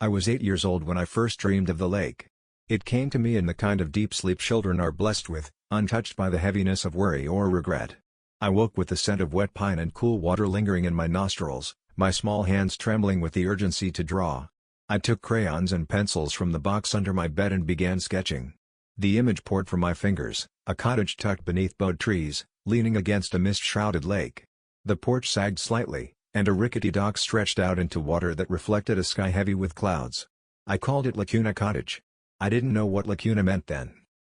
I was 8 years old when I first dreamed of the lake. It came to me in the kind of deep sleep children are blessed with, untouched by the heaviness of worry or regret. I woke with the scent of wet pine and cool water lingering in my nostrils, my small hands trembling with the urgency to draw. I took crayons and pencils from the box under my bed and began sketching. The image poured from my fingers, a cottage tucked beneath bowed trees, leaning against a mist-shrouded lake. The porch sagged slightly, and a rickety dock stretched out into water that reflected a sky heavy with clouds. I called it Lacuna Cottage. I didn't know what Lacuna meant then.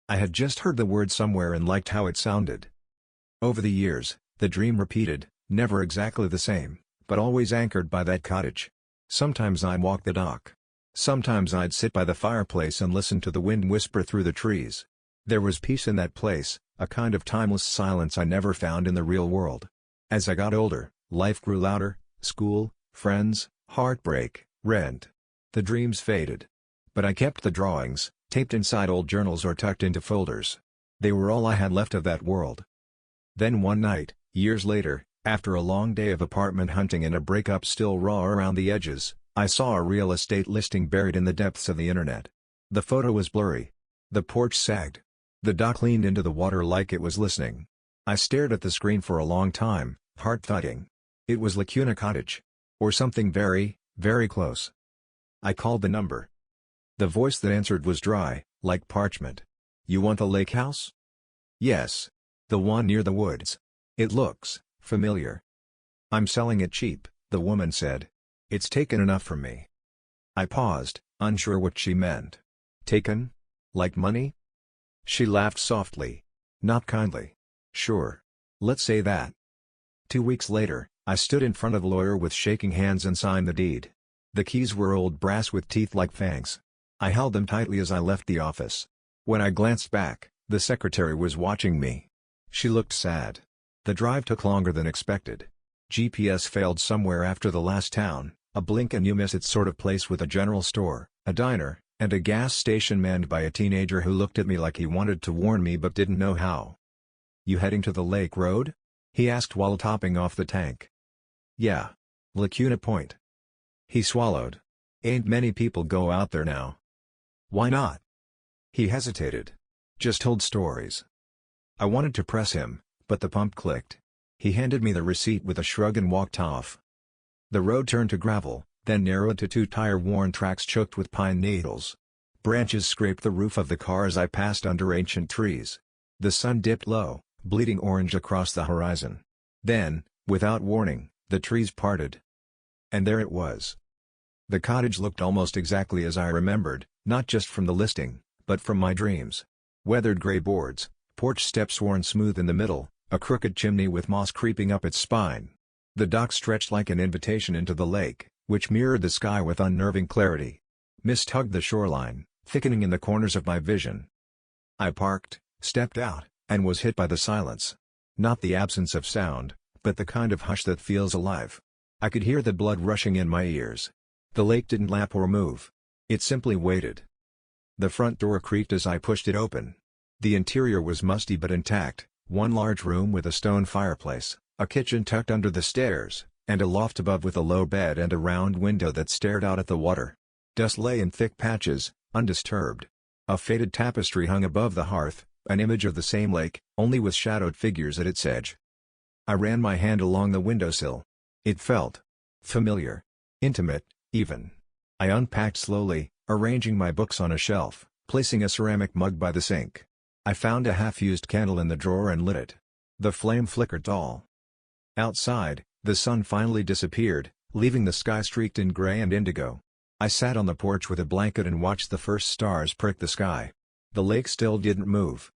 I had just heard the word somewhere and liked how it sounded. Over the years, the dream repeated, never exactly the same, but always anchored by that cottage. Sometimes I'd walk the dock. Sometimes I'd sit by the fireplace and listen to the wind whisper through the trees. There was peace in that place, a kind of timeless silence I never found in the real world. As I got older, life grew louder: school, friends, heartbreak, rent. The dreams faded. But I kept the drawings, taped inside old journals or tucked into folders. They were all I had left of that world. Then one night, years later, after a long day of apartment hunting and a breakup still raw around the edges, I saw a real estate listing buried in the depths of the internet. The photo was blurry. The porch sagged. The dock leaned into the water like it was listening. I stared at the screen for a long time, heart thudding. It was Lacuna Cottage. Or something very, very close. I called the number. The voice that answered was dry, like parchment. "You want the lake house?" "Yes. The one near the woods. It looks familiar." "I'm selling it cheap," the woman said. "It's taken enough from me." I paused, unsure what she meant. Taken? Like money? She laughed softly. Not kindly. "Sure. Let's say that." 2 weeks later, I stood in front of a lawyer with shaking hands and signed the deed. The keys were old brass with teeth like fangs. I held them tightly as I left the office. When I glanced back, the secretary was watching me. She looked sad. The drive took longer than expected. GPS failed somewhere after the last town, a blink and you miss it sort of place with a general store, a diner, and a gas station manned by a teenager who looked at me like he wanted to warn me but didn't know how. "You heading to the lake road?" he asked while topping off the tank. "Yeah. Lacuna Point." He swallowed. "Ain't many people go out there now." "Why not?" He hesitated. "Just told stories." I wanted to press him, but the pump clicked. He handed me the receipt with a shrug and walked off. The road turned to gravel, then narrowed to 2 tire-worn tracks choked with pine needles. Branches scraped the roof of the car as I passed under ancient trees. The sun dipped low, bleeding orange across the horizon. Then, without warning, the trees parted. And there it was. The cottage looked almost exactly as I remembered, not just from the listing, but from my dreams. Weathered gray boards, porch steps worn smooth in the middle, a crooked chimney with moss creeping up its spine. The dock stretched like an invitation into the lake, which mirrored the sky with unnerving clarity. Mist hugged the shoreline, thickening in the corners of my vision. I parked, stepped out, and was hit by the silence. Not the absence of sound, but the kind of hush that feels alive. I could hear the blood rushing in my ears. The lake didn't lap or move. It simply waited. The front door creaked as I pushed it open. The interior was musty but intact, one large room with a stone fireplace, a kitchen tucked under the stairs, and a loft above with a low bed and a round window that stared out at the water. Dust lay in thick patches, undisturbed. A faded tapestry hung above the hearth, an image of the same lake, only with shadowed figures at its edge. I ran my hand along the windowsill. It felt familiar. Intimate, even. I unpacked slowly, arranging my books on a shelf, placing a ceramic mug by the sink. I found a half-used candle in the drawer and lit it. The flame flickered dull. Outside, the sun finally disappeared, leaving the sky streaked in gray and indigo. I sat on the porch with a blanket and watched the first stars prick the sky. The lake still didn't move.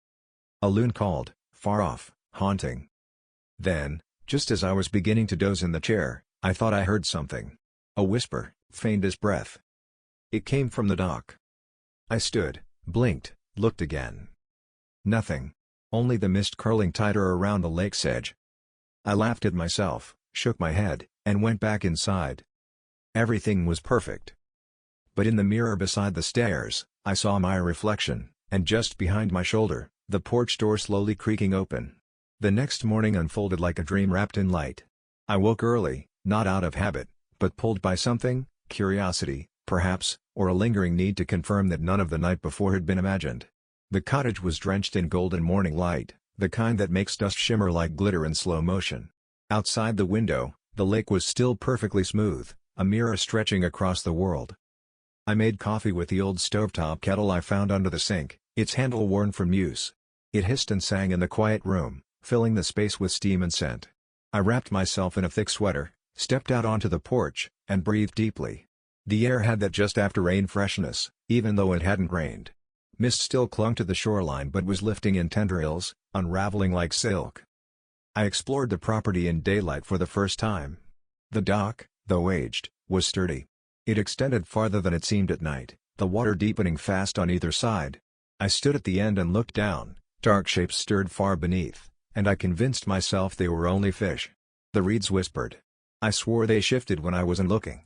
A loon called, far off, haunting. Then, just as I was beginning to doze in the chair, I thought I heard something. A whisper, faint as breath. It came from the dock. I stood, blinked, looked again. Nothing. Only the mist curling tighter around the lake's edge. I laughed at myself, shook my head, and went back inside. Everything was perfect. But in the mirror beside the stairs, I saw my reflection, and just behind my shoulder, the porch door slowly creaking open. The next morning unfolded like a dream wrapped in light. I woke early, not out of habit, but pulled by something, curiosity, perhaps, or a lingering need to confirm that none of the night before had been imagined. The cottage was drenched in golden morning light, the kind that makes dust shimmer like glitter in slow motion. Outside the window, the lake was still perfectly smooth, a mirror stretching across the world. I made coffee with the old stovetop kettle I found under the sink, its handle worn from use. It hissed and sang in the quiet room, filling the space with steam and scent. I wrapped myself in a thick sweater, stepped out onto the porch, and breathed deeply. The air had that just after rain freshness, even though it hadn't rained. Mist still clung to the shoreline but was lifting in tendrils, unraveling like silk. I explored the property in daylight for the first time. The dock, though aged, was sturdy. It extended farther than it seemed at night, the water deepening fast on either side. I stood at the end and looked down, dark shapes stirred far beneath, and I convinced myself they were only fish. The reeds whispered. I swore they shifted when I wasn't looking.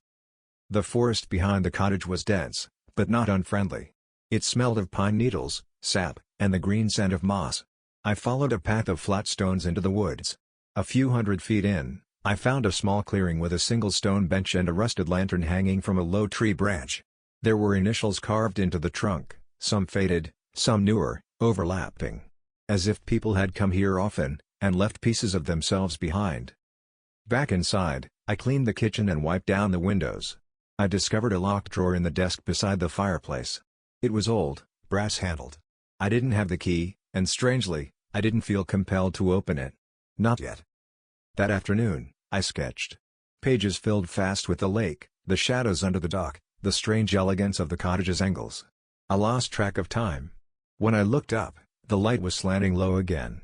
The forest behind the cottage was dense, but not unfriendly. It smelled of pine needles, sap, and the green scent of moss. I followed a path of flat stones into the woods. A few hundred feet in, I found a small clearing with a single stone bench and a rusted lantern hanging from a low tree branch. There were initials carved into the trunk, some faded, some newer, overlapping. As if people had come here often, and left pieces of themselves behind. Back inside, I cleaned the kitchen and wiped down the windows. I discovered a locked drawer in the desk beside the fireplace. It was old, brass-handled. I didn't have the key, and strangely, I didn't feel compelled to open it. Not yet. That afternoon, I sketched. Pages filled fast with the lake, the shadows under the dock, the strange elegance of the cottage's angles. I lost track of time. When I looked up, the light was slanting low again.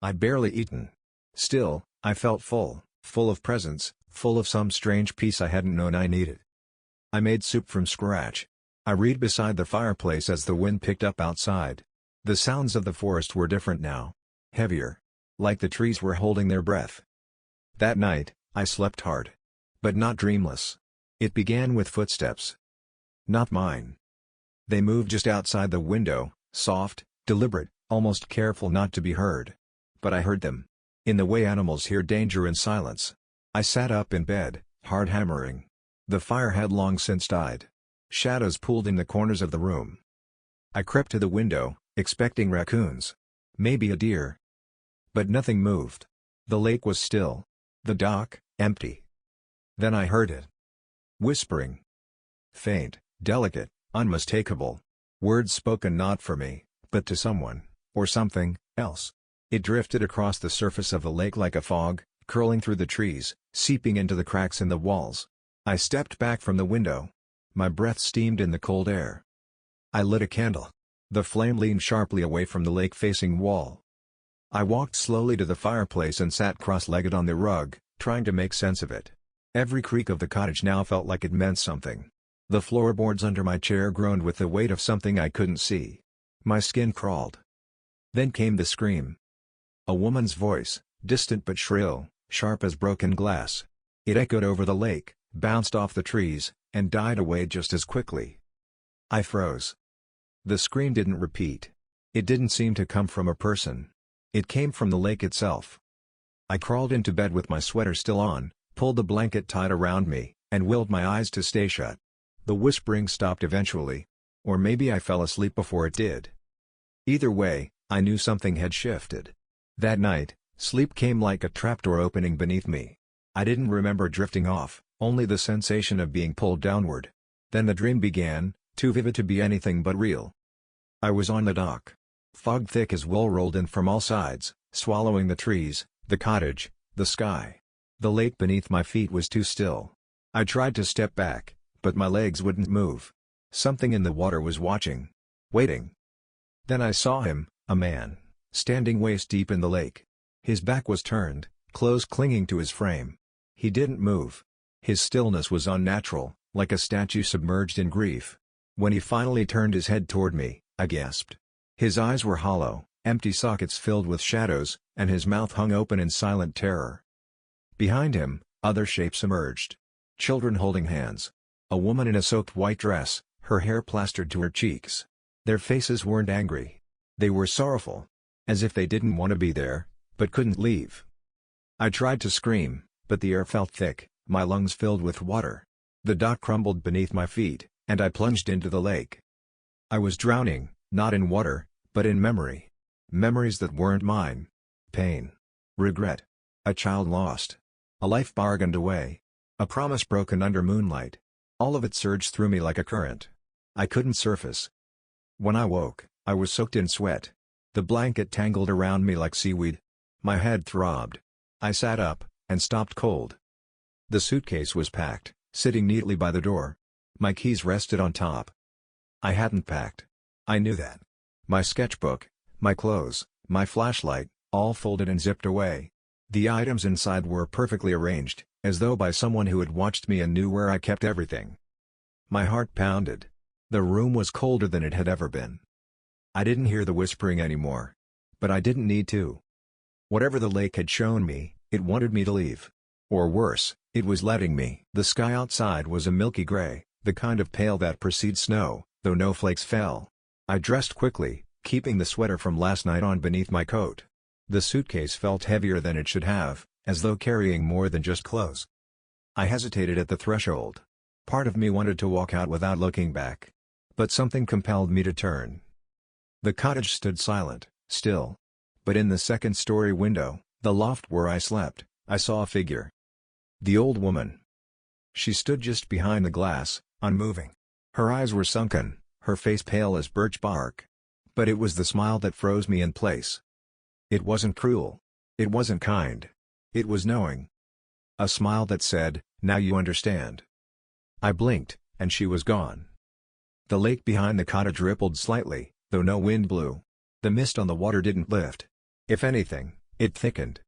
I'd barely eaten. Still, I felt full of presence, full of some strange peace I hadn't known I needed. I made soup from scratch. I read beside the fireplace as the wind picked up outside. The sounds of the forest were different now. Heavier. Like the trees were holding their breath. That night, I slept hard. But not dreamless. It began with footsteps. Not mine. They moved just outside the window, soft, deliberate, almost careful not to be heard. But I heard them. In the way animals hear danger in silence. I sat up in bed, heart hammering. The fire had long since died. Shadows pooled in the corners of the room. I crept to the window, expecting raccoons. Maybe a deer. But nothing moved. The lake was still. The dock, empty. Then I heard it. Whispering. Faint, delicate, unmistakable. Words spoken not for me, but to someone, or something, else. It drifted across the surface of the lake like a fog, curling through the trees, seeping into the cracks in the walls. I stepped back from the window. My breath steamed in the cold air. I lit a candle. The flame leaned sharply away from the lake-facing wall. I walked slowly to the fireplace and sat cross-legged on the rug, trying to make sense of it. Every creak of the cottage now felt like it meant something. The floorboards under my chair groaned with the weight of something I couldn't see. My skin crawled. Then came the scream. A woman's voice, distant but shrill, sharp as broken glass. It echoed over the lake, bounced off the trees, and died away just as quickly. I froze. The scream didn't repeat. It didn't seem to come from a person. It came from the lake itself. I crawled into bed with my sweater still on, pulled the blanket tight around me, and willed my eyes to stay shut. The whispering stopped eventually. Or maybe I fell asleep before it did. Either way, I knew something had shifted. That night, sleep came like a trapdoor opening beneath me. I didn't remember drifting off, only the sensation of being pulled downward. Then the dream began, too vivid to be anything but real. I was on the dock. Fog thick as wool rolled in from all sides, swallowing the trees, the cottage, the sky. The lake beneath my feet was too still. I tried to step back, but my legs wouldn't move. Something in the water was watching. Waiting. Then I saw him, a man, standing waist-deep in the lake. His back was turned, clothes clinging to his frame. He didn't move. His stillness was unnatural, like a statue submerged in grief. When he finally turned his head toward me, I gasped. His eyes were hollow, empty sockets filled with shadows, and his mouth hung open in silent terror. Behind him, other shapes emerged. Children holding hands. A woman in a soaked white dress, her hair plastered to her cheeks. Their faces weren't angry. They were sorrowful. As if they didn't want to be there, but couldn't leave. I tried to scream, but the air felt thick, my lungs filled with water. The dock crumbled beneath my feet, and I plunged into the lake. I was drowning, not in water, but in memory. Memories that weren't mine. Pain. Regret. A child lost. A life bargained away. A promise broken under moonlight. All of it surged through me like a current. I couldn't surface. When I woke, I was soaked in sweat. The blanket tangled around me like seaweed. My head throbbed. I sat up, and stopped cold. The suitcase was packed, sitting neatly by the door. My keys rested on top. I hadn't packed. I knew that. My sketchbook, my clothes, my flashlight, all folded and zipped away. The items inside were perfectly arranged, as though by someone who had watched me and knew where I kept everything. My heart pounded. The room was colder than it had ever been. I didn't hear the whispering anymore. But I didn't need to. Whatever the lake had shown me, it wanted me to leave. Or worse, it was letting me. The sky outside was a milky gray, the kind of pale that precedes snow, though no flakes fell. I dressed quickly, keeping the sweater from last night on beneath my coat. The suitcase felt heavier than it should have, as though carrying more than just clothes. I hesitated at the threshold. Part of me wanted to walk out without looking back. But something compelled me to turn. The cottage stood silent, still. But in the second-story window, the loft where I slept, I saw a figure. The old woman. She stood just behind the glass, unmoving. Her eyes were sunken, her face pale as birch bark. But it was the smile that froze me in place. It wasn't cruel. It wasn't kind. It was knowing. A smile that said, "Now you understand." I blinked, and she was gone. The lake behind the cottage rippled slightly, though no wind blew. The mist on the water didn't lift. If anything, it thickened.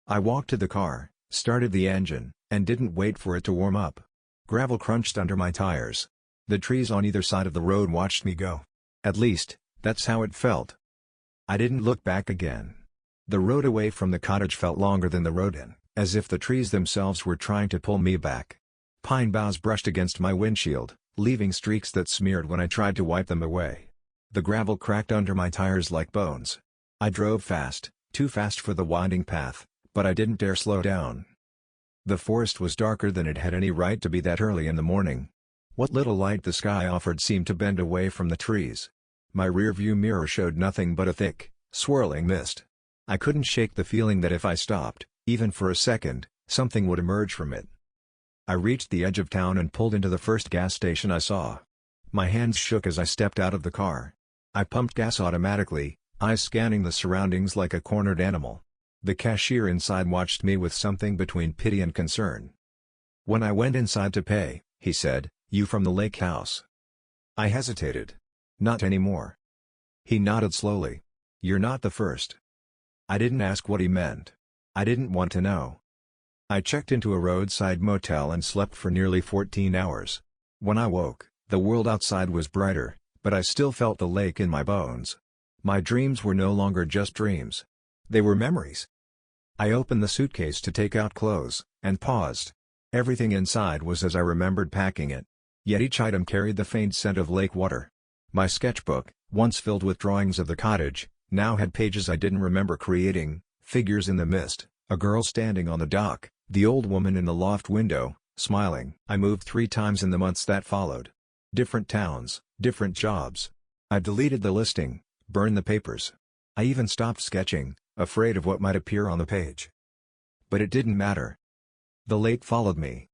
I walked to the car, started the engine, and didn't wait for it to warm up. Gravel crunched under my tires. The trees on either side of the road watched me go. At least, that's how it felt. I didn't look back again. The road away from the cottage felt longer than the road in, as if the trees themselves were trying to pull me back. Pine boughs brushed against my windshield, leaving streaks that smeared when I tried to wipe them away. The gravel cracked under my tires like bones. I drove fast, too fast for the winding path, but I didn't dare slow down. The forest was darker than it had any right to be that early in the morning. What little light the sky offered seemed to bend away from the trees. My rearview mirror showed nothing but a thick, swirling mist. I couldn't shake the feeling that if I stopped, even for a second, something would emerge from it. I reached the edge of town and pulled into the first gas station I saw. My hands shook as I stepped out of the car. I pumped gas automatically, eyes scanning the surroundings like a cornered animal. The cashier inside watched me with something between pity and concern. When I went inside to pay, he said, "You from the lake house?" I hesitated. "Not anymore." He nodded slowly. "You're not the first." I didn't ask what he meant. I didn't want to know. I checked into a roadside motel and slept for nearly 14 hours. When I woke, the world outside was brighter, but I still felt the lake in my bones. My dreams were no longer just dreams. They were memories. I opened the suitcase to take out clothes, and paused. Everything inside was as I remembered packing it. Yet each item carried the faint scent of lake water. My sketchbook, once filled with drawings of the cottage, now had pages I didn't remember creating, figures in the mist, a girl standing on the dock, the old woman in the loft window, smiling. I moved 3 times in the months that followed. Different towns, different jobs. I deleted the listing, burned the papers. I even stopped sketching, afraid of what might appear on the page. But it didn't matter. The lake followed me.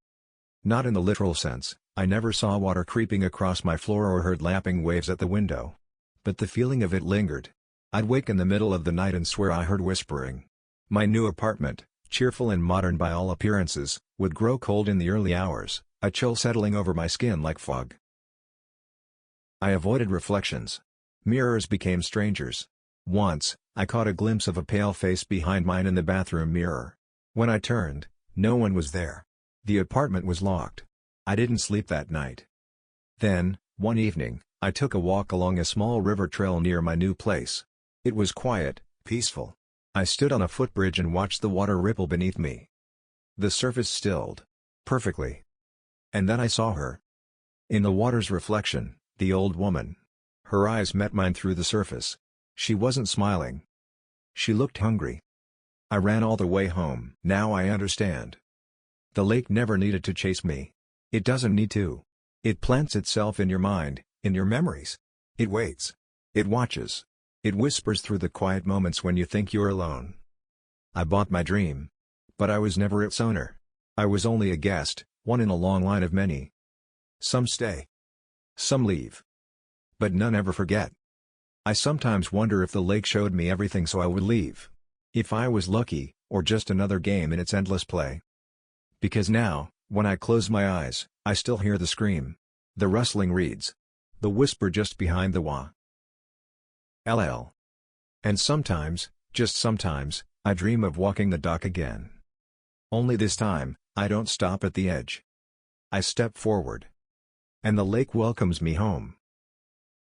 Not in the literal sense, I never saw water creeping across my floor or heard lapping waves at the window. But the feeling of it lingered. I'd wake in the middle of the night and swear I heard whispering. My new apartment, cheerful and modern by all appearances, would grow cold in the early hours, a chill settling over my skin like fog. I avoided reflections. Mirrors became strangers. Once, I caught a glimpse of a pale face behind mine in the bathroom mirror. When I turned, no one was there. The apartment was locked. I didn't sleep that night. Then, one evening, I took a walk along a small river trail near my new place. It was quiet, peaceful. I stood on a footbridge and watched the water ripple beneath me. The surface stilled. Perfectly. And then I saw her. In the water's reflection, the old woman. Her eyes met mine through the surface. She wasn't smiling. She looked hungry. I ran all the way home. Now I understand. The lake never needed to chase me. It doesn't need to. It plants itself in your mind, in your memories. It waits. It watches. It whispers through the quiet moments when you think you're alone. I bought my dream. But I was never its owner. I was only a guest, one in a long line of many. Some stay. Some leave. But none ever forget. I sometimes wonder if the lake showed me everything so I would leave. If I was lucky, or just another game in its endless play. Because now, when I close my eyes, I still hear the scream. The rustling reeds. The whisper just behind the wah. LL. And sometimes, just sometimes, I dream of walking the dock again. Only this time, I don't stop at the edge. I step forward. And the lake welcomes me home.